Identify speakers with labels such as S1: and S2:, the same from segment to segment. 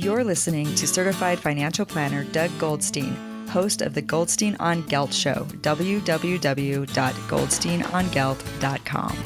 S1: You're listening to certified financial planner Doug Goldstein, host of the Goldstein on Gelt Show, www.goldsteinongelt.com.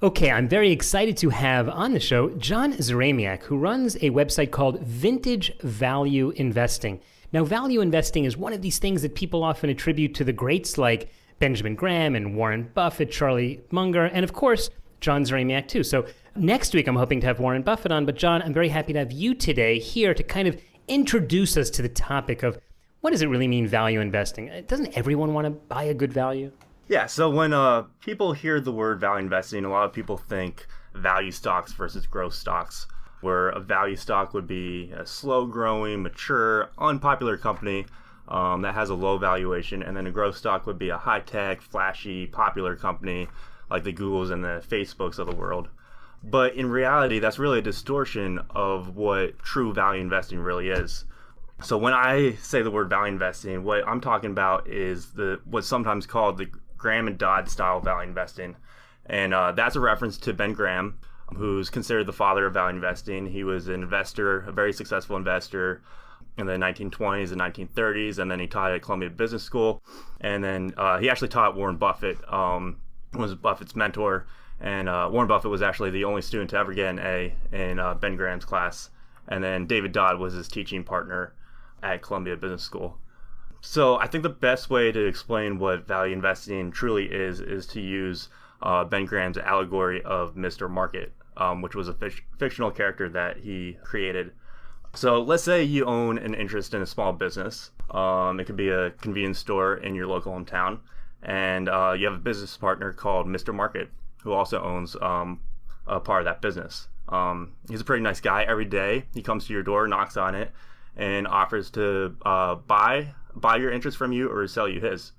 S2: Okay, I'm very excited to have on the show John Szramiak, who runs a website called Vintage Value Investing. Now, value investing is one of these things that people often attribute to the greats like Benjamin Graham and Warren Buffett, Charlie Munger, and of course, John Szramiak too. So next week, I'm hoping to have Warren Buffett on, but John, I'm very happy to have you today here to kind of introduce us to the topic of what does it really mean, value investing? Doesn't everyone want to buy a good value?
S3: Yeah, so when people hear the word value investing, a lot of people think value stocks versus growth stocks, where a value stock would be a slow-growing, mature, unpopular company that has a low valuation, and then a growth stock would be a high-tech, flashy, popular company like the Googles and the Facebooks of the world. But in reality, that's really a distortion of what true value investing really is. So when I say the word value investing, what I'm talking about is what's sometimes called the Graham and Dodd style value investing. And that's a reference to Ben Graham, who's considered the father of value investing. He was an investor, a very successful investor in the 1920s and 1930s, and then he taught at Columbia Business School. And then he actually taught Warren Buffett, was Buffett's mentor. And Warren Buffett was actually the only student to ever get an A in Ben Graham's class. And then David Dodd was his teaching partner at Columbia Business School. So I think the best way to explain what value investing truly is to use Ben Graham's allegory of Mr. Market, which was a fictional character that he created. So let's say you own an interest in a small business. It could be a convenience store in your local hometown. And you have a business partner called Mr. Market, who also owns a part of that business. He's a pretty nice guy. Every day he comes to your door, knocks on it, and offers to buy your interest from you or sell you his.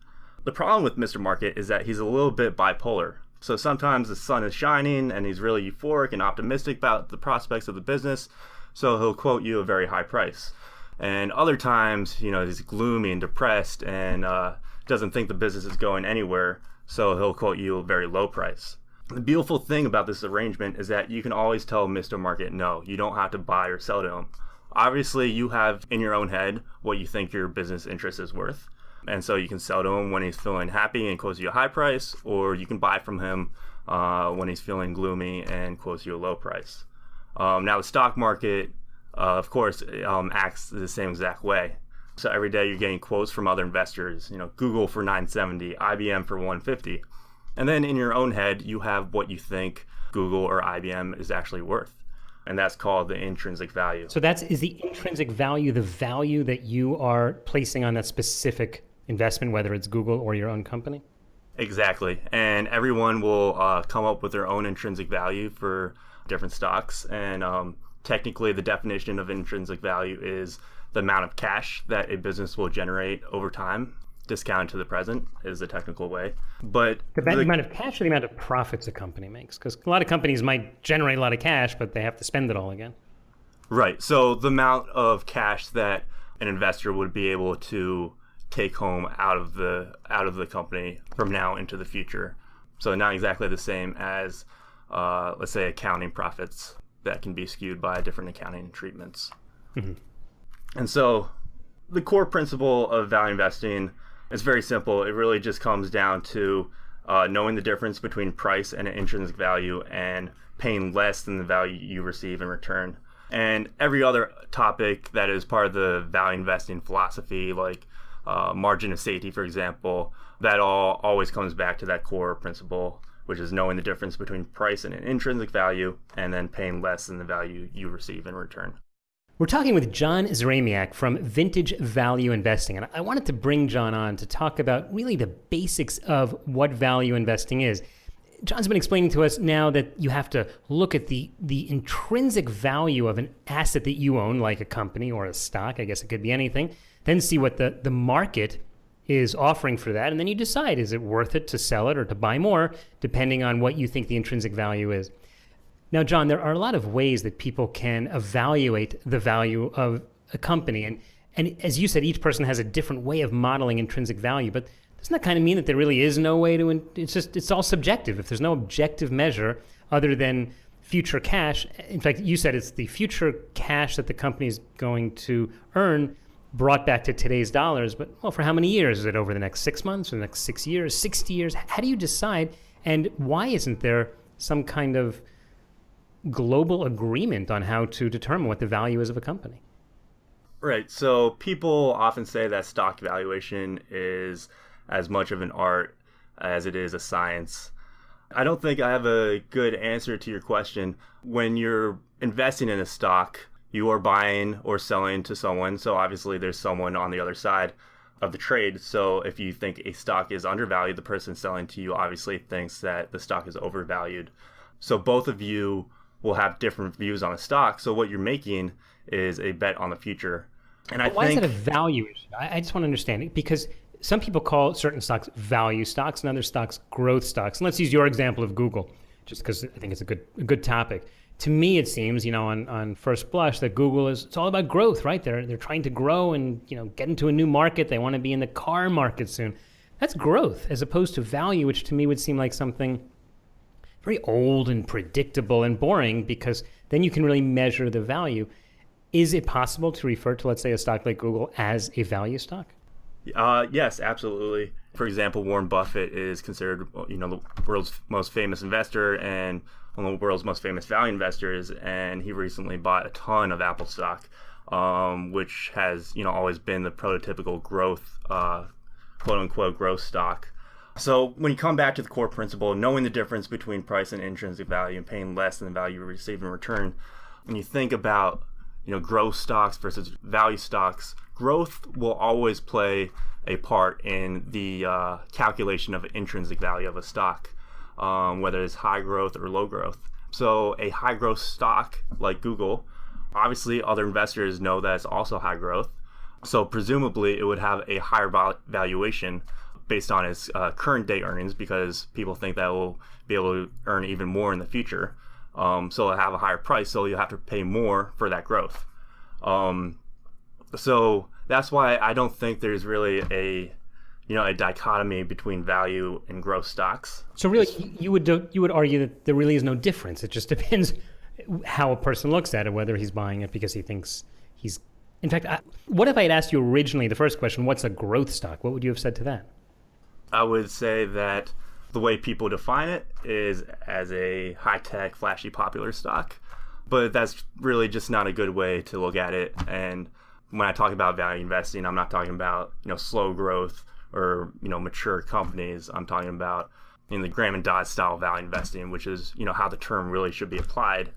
S3: The problem with Mr. Market is that he's a little bit bipolar. So sometimes the sun is shining and he's really euphoric and optimistic about the prospects of the business, so he'll quote you a very high price. And other times, he's gloomy and depressed and doesn't think the business is going anywhere, so he'll quote you a very low price. The beautiful thing about this arrangement is that you can always tell Mr. Market no. You don't have to buy or sell to him. Obviously, you have in your own head what you think your business interest is worth. And so you can sell to him when he's feeling happy and quotes you a high price, or you can buy from him when he's feeling gloomy and quotes you a low price. Now, the stock market, of course, acts the same exact way. So every day you're getting quotes from other investors, Google for 970, IBM for 150. And then in your own head, you have what you think Google or IBM is actually worth. And that's called the intrinsic value.
S2: So is the intrinsic value the value that you are placing on that specific investment, whether it's Google or your own company?
S3: Exactly. And everyone will come up with their own intrinsic value for different stocks. And technically, the definition of intrinsic value is the amount of cash that a business will generate over time. Discounted to the present is the technical way. But
S2: the amount of cash or the amount of profits a company makes? Because a lot of companies might generate a lot of cash, but they have to spend it all again.
S3: Right. So the amount of cash that an investor would be able to take home out of the company from now into the future. So not exactly the same as, let's say, accounting profits that can be skewed by different accounting treatments. Mm-hmm. And so the core principle of value investing is very simple. It really just comes down to knowing the difference between price and intrinsic value and paying less than the value you receive in return. And every other topic that is part of the value investing philosophy, like margin of safety, for example, that always comes back to that core principle, which is knowing the difference between price and an intrinsic value and then paying less than the value you receive in return.
S2: We're talking with John Szramiak from Vintage Value Investing, and I wanted to bring John on to talk about really the basics of what value investing is. John's been explaining to us now that you have to look at the intrinsic value of an asset that you own, like a company or a stock, I guess it could be anything, then see what the market is offering for that, and then you decide, is it worth it to sell it or to buy more, depending on what you think the intrinsic value is. Now, John, there are a lot of ways that people can evaluate the value of a company. And as you said, each person has a different way of modeling intrinsic value. But doesn't that kind of mean that there really is no way to, it's all subjective. If there's no objective measure other than future cash. In fact, you said it's the future cash that the company is going to earn brought back to today's dollars. But, well, for how many years? Is it over the next 6 months or the next 6 years, 60 years? How do you decide? And why isn't there some kind of global agreement on how to determine what the value is of a company?
S3: Right. So people often say that stock valuation is as much of an art as it is a science. I don't think I have a good answer to your question. When you're investing in a stock, you are buying or selling to someone. So obviously there's someone on the other side of the trade. So if you think a stock is undervalued, the person selling to you obviously thinks that the stock is overvalued. So both of you will have different views on a stock. So what you're making is a bet on the future. And
S2: Why is it a value issue? I just want to understand it, because some people call certain stocks value stocks and other stocks growth stocks. And let's use your example of Google, just because I think it's a good topic. To me, it seems, on first blush, that Google it's all about growth, right? They're trying to grow and, get into a new market. They want to be in the car market soon. That's growth, as opposed to value, which to me would seem like something very old and predictable and boring, because then you can really measure the value. Is it possible to refer to, let's say, a stock like Google as a value stock?
S3: Yes, absolutely. For example, Warren Buffett is considered, the world's most famous investor and one of the world's most famous value investors, and he recently bought a ton of Apple stock, which has, always been the prototypical growth, quote unquote, growth stock. So when you come back to the core principle, knowing the difference between price and intrinsic value and paying less than the value you receive in return, when you think about growth stocks versus value stocks, growth will always play a part in the calculation of intrinsic value of a stock, whether it's high growth or low growth. So a high growth stock like Google, obviously other investors know that it's also high growth. So presumably it would have a higher valuation based on its current day earnings, because people think that it will be able to earn even more in the future. So it'll have a higher price, so you'll have to pay more for that growth. So that's why I don't think there's really a dichotomy between value and growth stocks. So really,
S2: you would argue that there really is no difference. It just depends how a person looks at it, whether he's buying it because he thinks he's. In fact, what if I had asked you originally the first question, what's a growth stock? What would you have said to that?
S3: I would say that the way people define it is as a high-tech, flashy, popular stock. But that's really just not a good way to look at it. And when I talk about value investing, I'm not talking about, slow growth or, mature companies. I'm talking about the Graham and Dodd style value investing, which is, how the term really should be applied,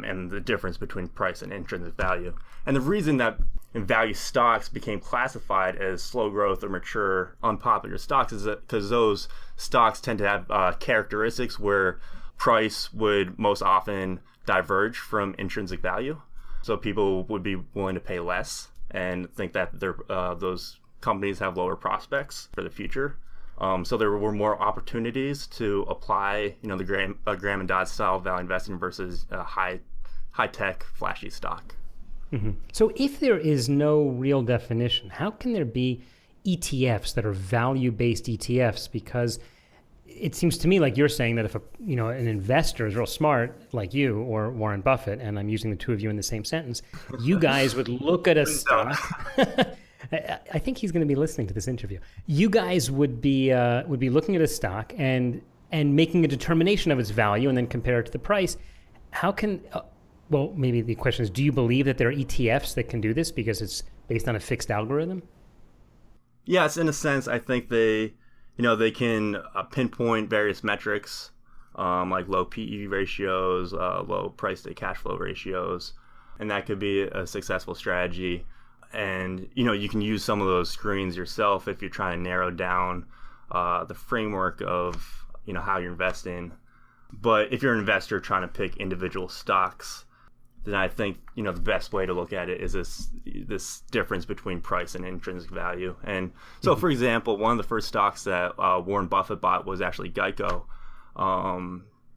S3: and the difference between price and intrinsic value. And the reason that value stocks became classified as slow growth or mature, unpopular stocks is that because those stocks tend to have characteristics where price would most often diverge from intrinsic value. So people would be willing to pay less and think that those companies have lower prospects for the future. So there were more opportunities to apply, the Graham and Dodd style value investing versus high-tech, flashy stock.
S2: Mm-hmm. So if there is no real definition, how can there be ETFs that are value-based ETFs? Because it seems to me like you're saying that if an investor is real smart like you or Warren Buffett, and I'm using the two of you in the same sentence, you guys would look at a stock. I think he's going to be listening to this interview. You guys would be looking at a stock and making a determination of its value and then compare it to the price. How can well, maybe the question is, do you believe that there are ETFs that can do this because it's based on a fixed algorithm?
S3: Yes, in a sense, I think they can pinpoint various metrics, like low PE ratios, low price to cash flow ratios, and that could be a successful strategy. And, you can use some of those screens yourself if you're trying to narrow down the framework of, how you're investing. But if you're an investor trying to pick individual stocks, then I think, the best way to look at it is this difference between price and intrinsic value. And so, for example, one of the first stocks that Warren Buffett bought was actually Geico.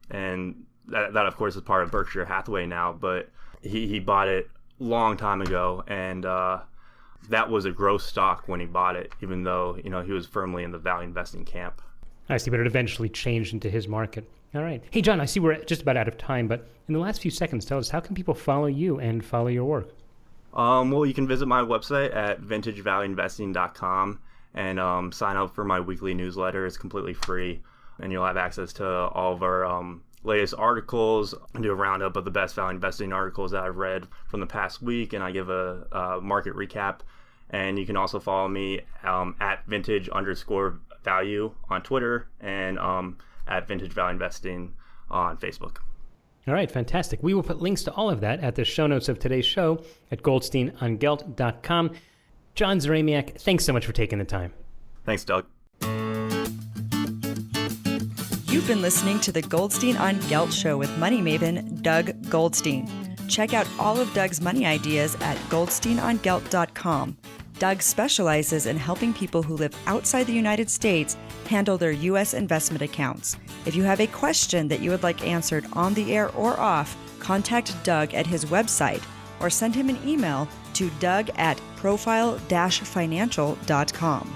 S3: And that, of course, is part of Berkshire Hathaway now, but he bought it long time ago, and that was a growth stock when he bought it, even though he was firmly in the value investing camp.
S2: I see, but it eventually changed into his market. All right. Hey, John, I see we're just about out of time, but in the last few seconds, tell us, how can people follow you and follow your work?
S3: Well, you can visit my website at vintagevalueinvesting.com and sign up for my weekly newsletter. It's completely free, and you'll have access to all of our latest articles. I do a roundup of the best value investing articles that I've read from the past week, and I give a market recap. And you can also follow me at vintage_value on Twitter and at Vintage Value Investing on Facebook.
S2: All right, fantastic. We will put links to all of that at the show notes of today's show at goldsteinongelt.com. John Szramiak, thanks so much for taking the time.
S3: Thanks, Doug.
S1: You've been listening to the Goldstein on Gelt Show with money maven Doug Goldstein. Check out all of Doug's money ideas at goldsteinongelt.com. Doug specializes in helping people who live outside the United States handle their U.S. investment accounts. If you have a question that you would like answered on the air or off, contact Doug at his website or send him an email to doug@profile-financial.com.